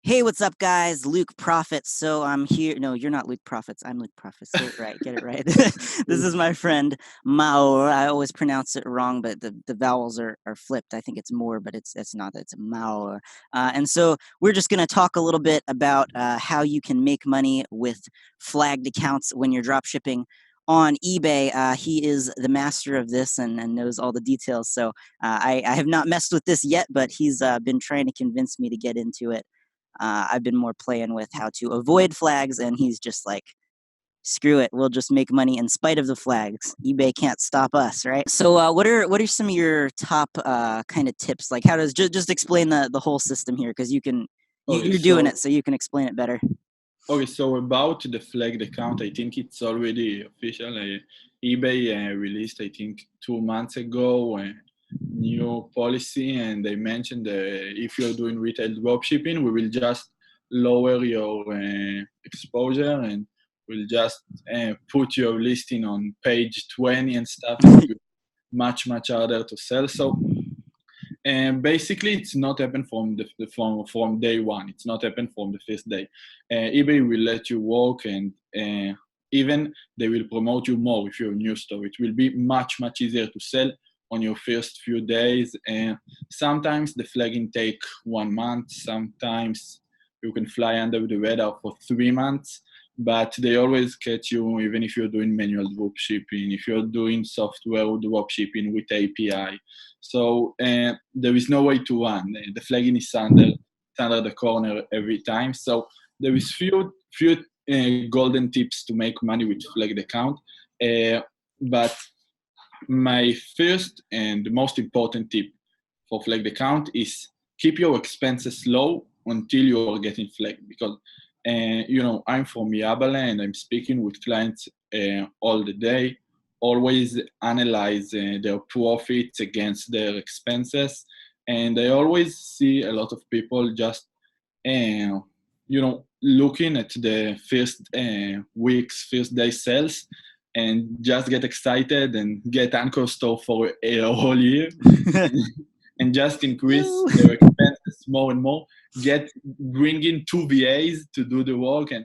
Hey, what's up, guys? Luke Profits. So I'm here. No, you're not Luke Profits. I'm Luke Profits. Say it right. Get it right. This is my friend Maor. I always pronounce it wrong, but the vowels are flipped. I think it's more, but it's not. It's Maor. And so we're just going to talk a little bit about how you can make money with flagged accounts when you're drop shipping on eBay. He is the master of this and knows all the details. So I have not messed with this yet, but he's been trying to convince me to get into it. I've been more playing with how to avoid flags, and he's just like, screw it, we'll just make money in spite of the flags. eBay can't stop us, right? So what are some of your top kind of tips? Like, how does just explain the whole system here, because you're doing it, so you can explain it better. Okay, so about the flagged account, I think it's already official. eBay released, I think, 2 months ago, a new policy, and they mentioned if you're doing retail dropshipping, we will just lower your exposure and we'll just put your listing on page 20 and stuff. Much harder to sell. So and basically, it's not happen from day one. It's not happen from the first day. eBay will let you work, and even they will promote you more if you're a new store. It will be much easier to sell on your first few days. And sometimes the flagging take 1 month. Sometimes you can fly under the radar for 3 months. But they always catch you, even if you're doing manual drop shipping, if you're doing software drop shipping with API. So there is no way to run. The flagging is under the corner every time. So there is few golden tips to make money with flagged account. But my first and the most important tip for flagged account is keep your expenses low until you are getting flagged. Because I'm from Yabala and I'm speaking with clients all the day. Always analyze their profits against their expenses, and I always see a lot of people just looking at the first week's first day sales and just get excited and get anchor store for a whole year and just increase their expenses more and more, bring in 2 VAs to do the work, and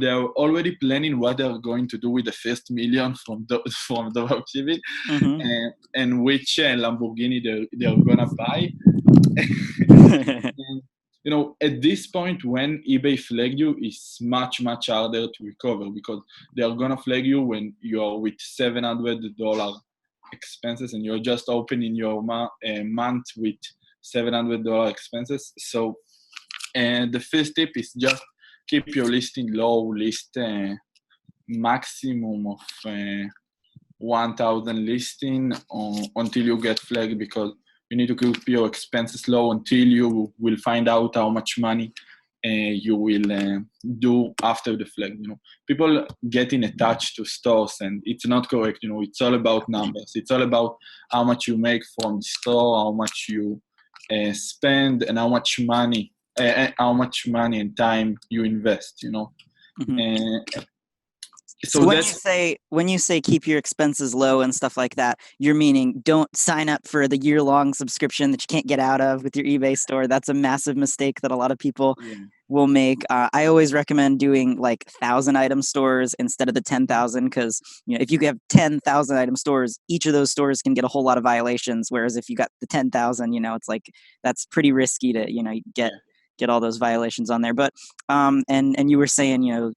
they're already planning what they're going to do with the first million from dropshipping, and which Lamborghini they're gonna buy. And, at this point, when eBay flag you, it's much harder to recover, because they are gonna flag you when you are with $700 expenses and you're just opening your month with $700 expenses. So the first tip is just keep your listing low, list maximum of 1,000 listing until you get flagged, because you need to keep your expenses low until you will find out how much money you will do after the flag. People getting attached to stores, and it's not correct. It's all about numbers. It's all about how much you make from the store, how much you spend, and how much money and time you invest. So when you say keep your expenses low and stuff like that, you're meaning don't sign up for the year-long subscription that you can't get out of with your eBay store. That's a massive mistake that a lot of people will make. I always recommend doing like 1,000 item stores instead of the 10,000, because if you have 10,000 item stores, each of those stores can get a whole lot of violations. Whereas if you got the 10,000, it's like that's pretty risky to get all those violations on there. But and you were saying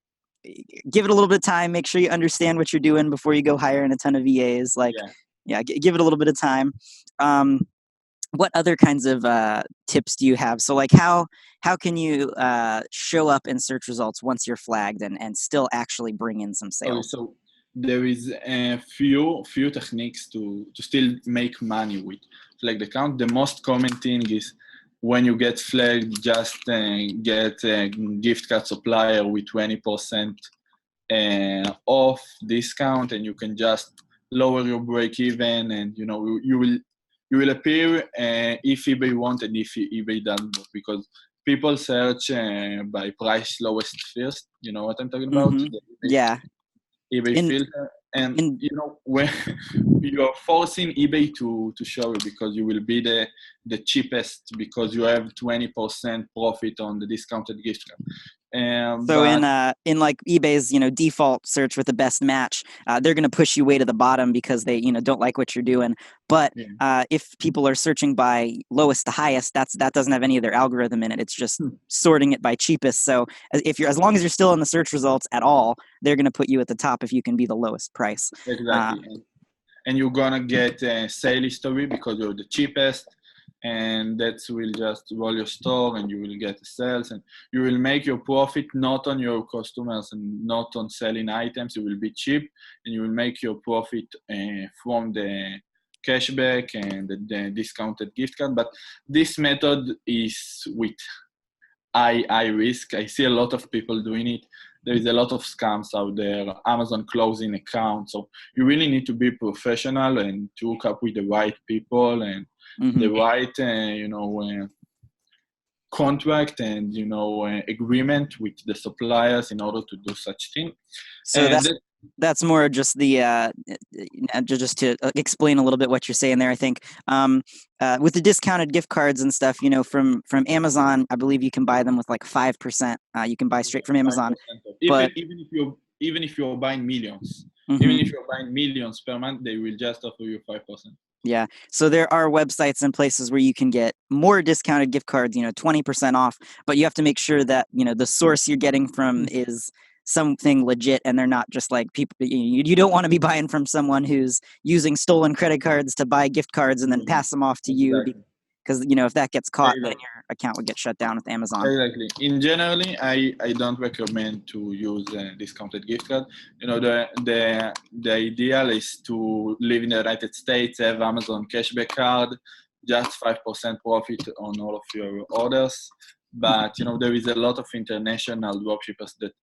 give it a little bit of time. Make sure you understand what you're doing before you go hiring a ton of VAs. Give it a little bit of time. What other kinds of tips do you have? So like how can you show up in search results once you're flagged and still actually bring in some sales? Okay, so there is a few techniques to still make money with flagged account. The most common thing is when you get flagged, just get a gift card supplier with 20% off discount, and you can just lower your break even, and you will appear if eBay wants and if eBay doesn't, because people search by price lowest first. You know what I'm talking about? Yeah. eBay filter, And And when you're forcing eBay to show you, because you will be the cheapest, because you have 20% profit on the discounted gift card. so But in like eBay's default search with the best match, they're going to push you way to the bottom because they don't like what you're doing. But yeah. if people are searching by lowest to highest, that doesn't have any of their algorithm in it. It's just sorting it by cheapest. So as long as you're still in the search results at all, they're going to put you at the top if you can be the lowest price. Exactly. And you're gonna get a sale history because you're the cheapest, and that will just roll your store, and you will get the sales, and you will make your profit not on your customers and not on selling items. You will be cheap, and you will make your profit from the cashback and the discounted gift card. But this method is with high risk. I see a lot of people doing it. There is a lot of scams out there, Amazon closing accounts. So you really need to be professional and to hook up with the right people and the right, contract and agreement with the suppliers in order to do such thing. So that's more just the just to explain a little bit what you're saying there. I think with the discounted gift cards and stuff, from Amazon, I believe you can buy them with like 5%. You can buy straight from Amazon. But even if you're buying millions, even if you're buying millions per month, they will just offer you 5%. Yeah. So there are websites and places where you can get more discounted gift cards, 20% off, but you have to make sure that, the source you're getting from is something legit and they're not just like people. You don't want to be buying from someone who's using stolen credit cards to buy gift cards and then pass them off to you. Because, if that gets caught, then your account would get shut down with Amazon. Exactly. In generally, I don't recommend to use a discounted gift card. The ideal is to live in the United States, have Amazon cashback card, just 5% profit on all of your orders. But there is a lot of international dropshippers that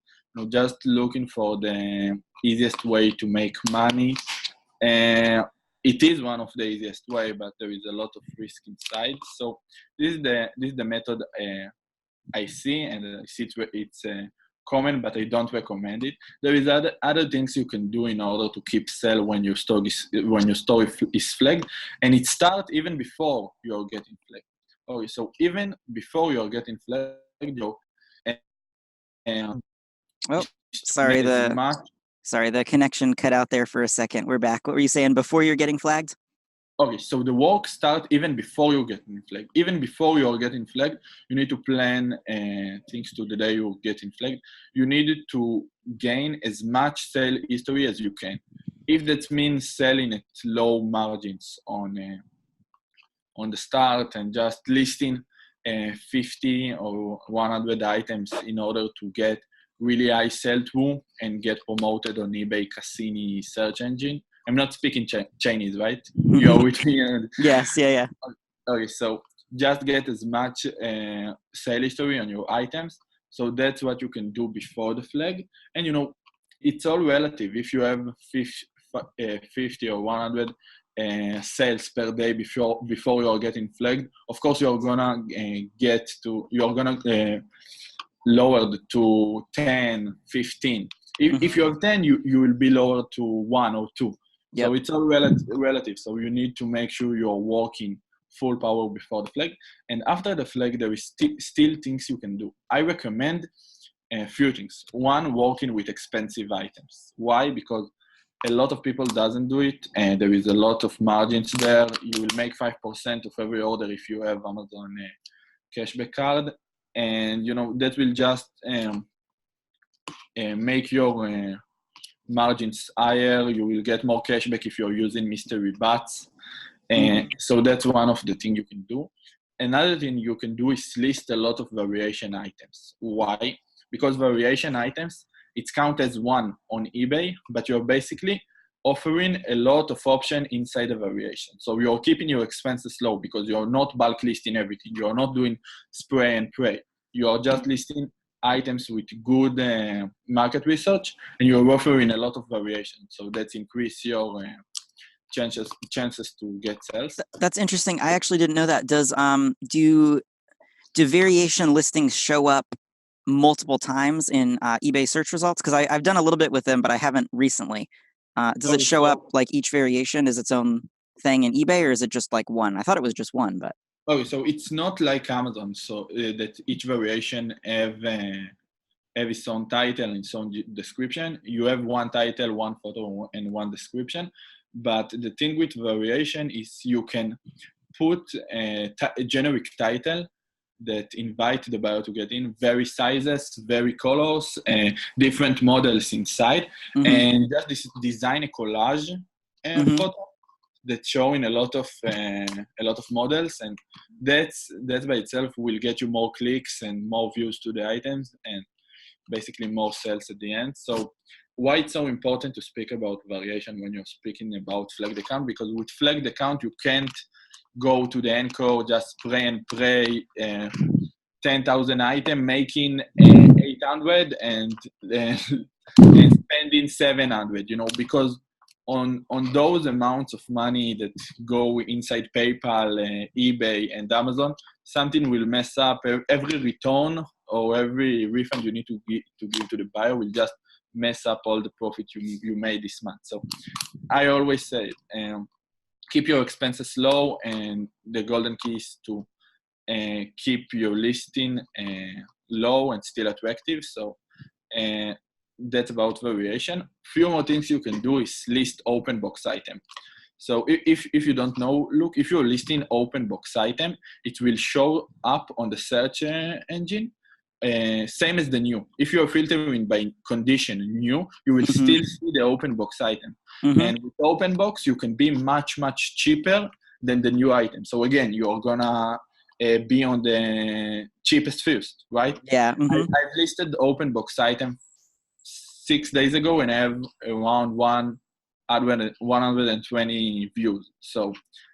just looking for the easiest way to make money. It is one of the easiest way, but there is a lot of risk inside. So this is the method I see, and I see it's common, but I don't recommend it. There is other things you can do in order to keep sell when your store is flagged, and it starts even before you're getting flagged. Okay, so even before you're getting flagged, Sorry, the connection cut out there for a second. We're back. What were you saying? Before you're getting flagged? Okay, so the work starts even before you're getting flagged. Even before you're getting flagged, you need to plan things to the day you're getting flagged. You need to gain as much sale history as you can. If that means selling at low margins on the start and just listing 50 or 100 items in order to get really high sell-through and get promoted on eBay Cassini search engine. I'm not speaking Chinese, right? You're with me. Yes, yeah. Okay, so just get as much sale history on your items. So that's what you can do before the flag. And it's all relative. If you have 50 or 100 sales per day before you're getting flagged, of course you're gonna lowered to 10, 15. If you have 10, you will be lowered to 1 or 2. Yep. So it's all relative. So you need to make sure you're working full power before the flag. And after the flag, there is still things you can do. I recommend a few things. One, working with expensive items. Why? Because a lot of people doesn't do it, and there is a lot of margins there. You will make 5% of every order if you have Amazon cashback card. And that will just make your margins higher. You will get more cashback if you're using mystery bots. So that's one of the things you can do. Another thing you can do is list a lot of variation items. Why? Because variation items, it's counted as one on eBay, but you're basically offering a lot of option inside the variation. So you're keeping your expenses low because you're not bulk listing everything. You're not doing spray and pray. You're just listing items with good market research, and you're offering a lot of variation. So that increase your chances to get sales. That's interesting. I actually didn't know that. Does do variation listings show up multiple times in eBay search results? Because I've done a little bit with them, but I haven't recently. Does it Okay, show up so like each variation is its own thing in eBay, or is it just like one? I thought it was just one, but it's not like Amazon, so that each variation have its own title and its own description. You have one title, one photo, and one description. But the thing with variation is you can put a generic title that invite the buyer to get in, very sizes, very colors, different models inside, mm-hmm, and just design a collage mm-hmm, photo that's showing a lot of models, and that by itself will get you more clicks and more views to the items, and basically more sales at the end. So why it's so important to speak about variation when you're speaking about flagged account? Because with flagged account, you can't go to the anchor, just pray and pray, 10,000 item, making 800 and spending 700, because on those amounts of money that go inside PayPal, eBay, and Amazon, something will mess up. Every return or every refund you need to give to the buyer will just mess up all the profit you made this month. So I always say, keep your expenses low, and the golden key is to keep your listing low and still attractive. So uh, that's about variation. Few more things you can do is list open box item. So if you don't know, look, if you're listing open box item, it will show up on the search engine. Same as the new. If you're filtering by condition new, you will mm-hmm, still see the open box item. mm-hmm, And with open box, you can be much, much cheaper than the new item. So again, you're gonna be on the cheapest first, right? yeah, mm-hmm, I've listed the open box item 6 days ago, and I have around 120 views. So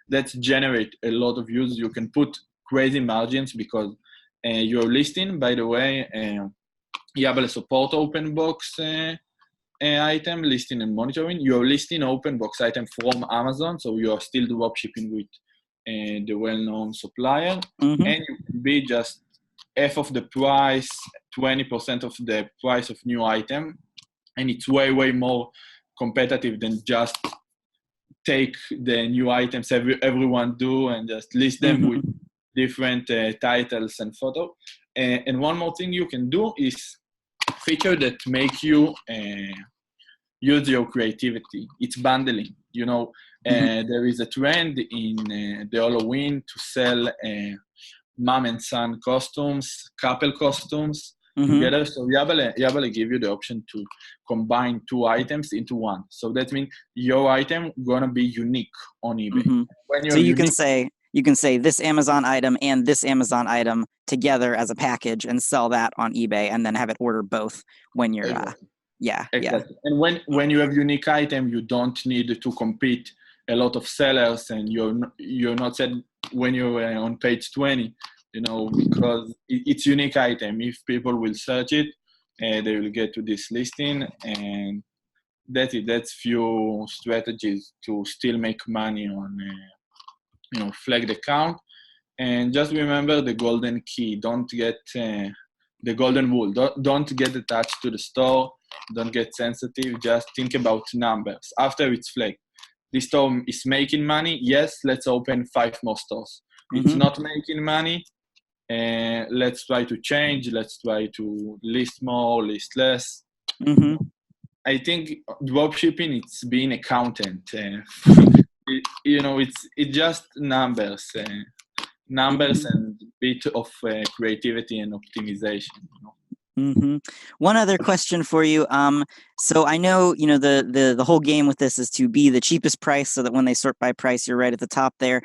that's generate a lot of views. You can put crazy margins because you're listing, by the way, Yabble support open box item, listing and monitoring. You're listing open box item from Amazon, so you are still dropshipping with the well-known supplier, mm-hmm, and you can be just half of the price, 20% of the price of new item, and it's way, way more competitive than just take the new items everyone do and just list them with mm-hmm, different titles and photo. And one more thing you can do is feature that make you use your creativity. It's bundling. mm-hmm, There is a trend in the Halloween to sell mom and son costumes, couple costumes mm-hmm, together. So Yabale give you the option to combine two items into one. So that means your item gonna be unique on eBay. mm-hmm. When you So have you can say this Amazon item and this Amazon item together as a package and sell that on eBay, and then have it order both when you're exactly, yeah, yeah, exactly. And when you have unique item, you don't need to compete a lot of sellers, and you're not said when you're on page 20, because it's unique item. If people will search it, they will get to this listing, and that's it. That's few strategies to still make money on flagged account. And just remember the golden key. Don't get the golden rule. Don't get attached to the store. Don't get sensitive. Just think about numbers. After it's flagged, this store is making money. Yes, let's open 5 more stores. It's mm-hmm, not making money. Let's try to change. Let's try to list more, list less. mm-hmm, I think dropshipping, it's being accountant. It's just numbers. Numbers mm-hmm. and bit of creativity and optimization. Mm-hmm. One other question for you. So I know, the whole game with this is to be the cheapest price, so that when they sort by price, you're right at the top there.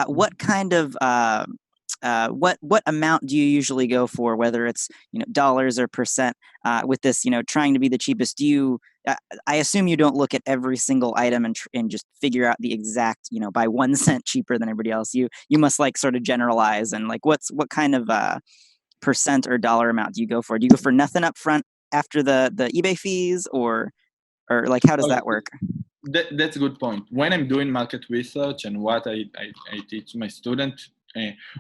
What kind of what amount do you usually go for, whether it's dollars or percent, with this, trying to be the cheapest? Do you? I assume you don't look at every single item and just figure out the exact, by 1 cent cheaper than everybody else. You must like sort of generalize, and like what kind of percent or dollar amount do you go for? Do you go for nothing up front after the eBay fees, or like how does Okay, that work? that's a good point. When I'm doing market research and what I teach my students,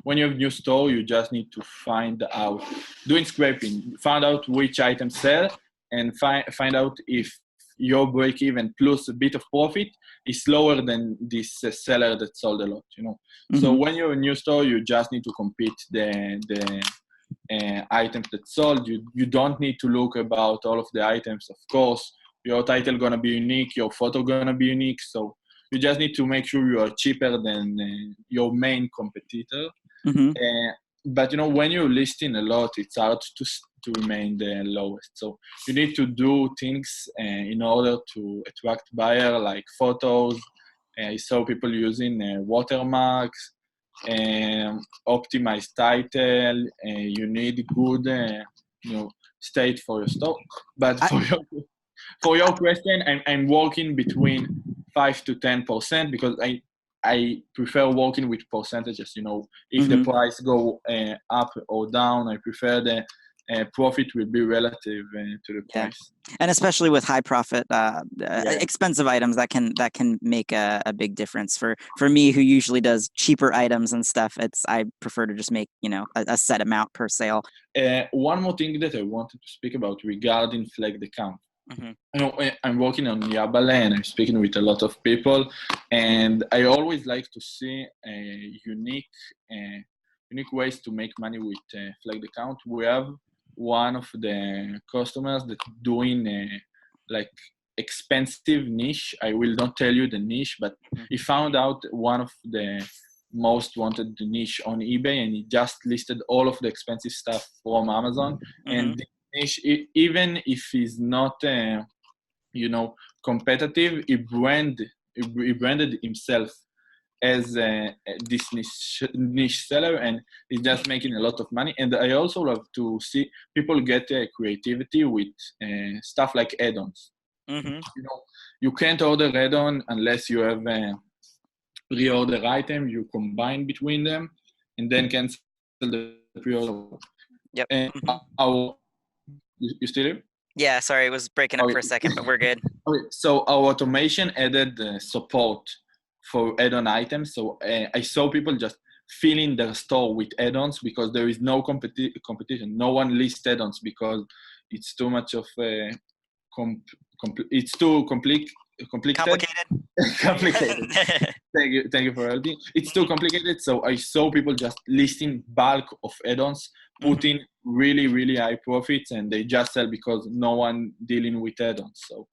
when you have new store, you just need to find out, doing scraping, find out which items sell, and find out if your break even plus a bit of profit is lower than this seller that sold a lot, you know. So when you're a new store, you just need to compete the items that sold. You don't need to look about all of the items. Of course, your title gonna be unique, your photo gonna be unique. So you just need to make sure you are cheaper than your main competitor. But you know, when you're listing a lot, it's hard to remain the lowest. So you need to do things in order to attract buyer, like photos. I saw people using watermarks, optimized title. You need good, you know, state for your store. But for your question, I'm working between 5 to 10% because I prefer working with percentages. You know, if the price go up or down, I prefer the profit will be relative to the price. And especially with high profit, expensive items, that can make a big difference. For me, who usually does cheaper items and stuff, I prefer to just make, you know, a set amount per sale. One more thing that I wanted to speak about regarding flagged account. You know, I'm working on Yabale and I'm speaking with a lot of people, and I always like to see unique ways to make money with flagged account. We have one of the customers that doing like expensive niche. I will not tell you the niche, but he found out one of the most wanted niche on eBay, and he just listed all of the expensive stuff from Amazon. And the niche, even if he's not you know, competitive, he branded himself as this niche seller, and he's just making a lot of money. And I also love to see people get creativity with stuff like add-ons. You know, you can't order add-on unless you have pre-order item. You combine between them and then cancel the pre-order. And you still here? Yeah, sorry, it was breaking up for a second, but we're good. Okay, so our automation added support for add-on items. So I saw people just filling their store with add-ons because there is no competition. No one lists add-ons because it's too much of it's too complicated. Complicated. Thank you for helping. It's too complicated. So I saw people just listing bulk of add-ons, putting really high profits, and they just sell because no one dealing with add-ons. So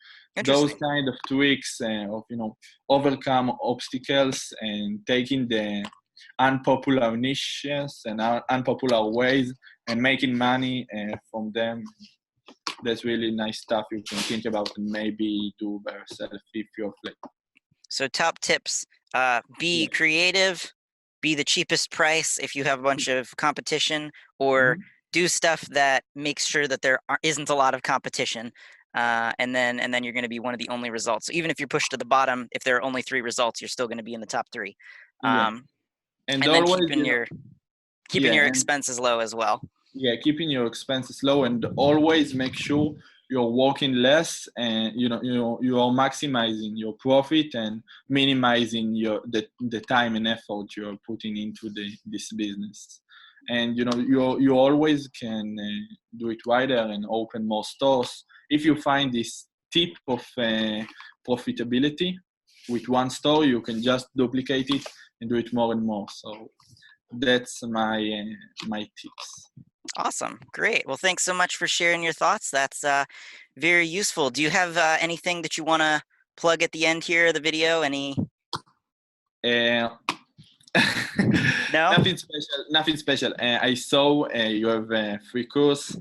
those kind of tweaks of, you know, overcome obstacles and taking the unpopular niches and unpopular ways and making money from them. That's really nice stuff you can think about and maybe do by yourself if you're flexible. So top tips, be creative, be the cheapest price if you have a bunch of competition, or do stuff that makes sure that there isn't a lot of competition. And then you're going to be one of the only results. So even if you're pushed to the bottom, if there are only 3 results, you're still going to be in the top 3. And then always, keeping your expenses low as well. Yeah, keeping your expenses low, and always make sure you're working less, and you are maximizing your profit and minimizing the time and effort you're putting into this business. And you always can do it wider and open more stores. If you find this tip of profitability with one store, you can just duplicate it and do it more and more. So that's my tips. Awesome. Great. Well, thanks so much for sharing your thoughts. That's very useful. Do you have anything that you want to plug at the end here of the video? No? Nothing special. I saw you have a free course.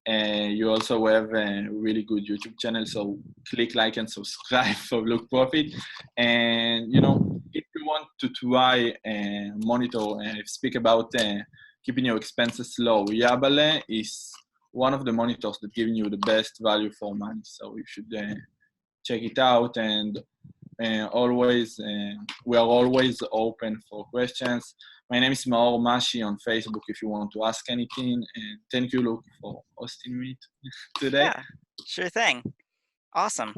You also have a really good YouTube channel, so click like and subscribe for Look Profit. And if you want to try monitor and speak about keeping your expenses low, Yabale is one of the monitors that giving you the best value for money. So you should check it out. And always, we are always open for questions. My name is Maor Mashi on Facebook if you want to ask anything. And thank you, Luke, for hosting me today. Yeah, sure thing. Awesome.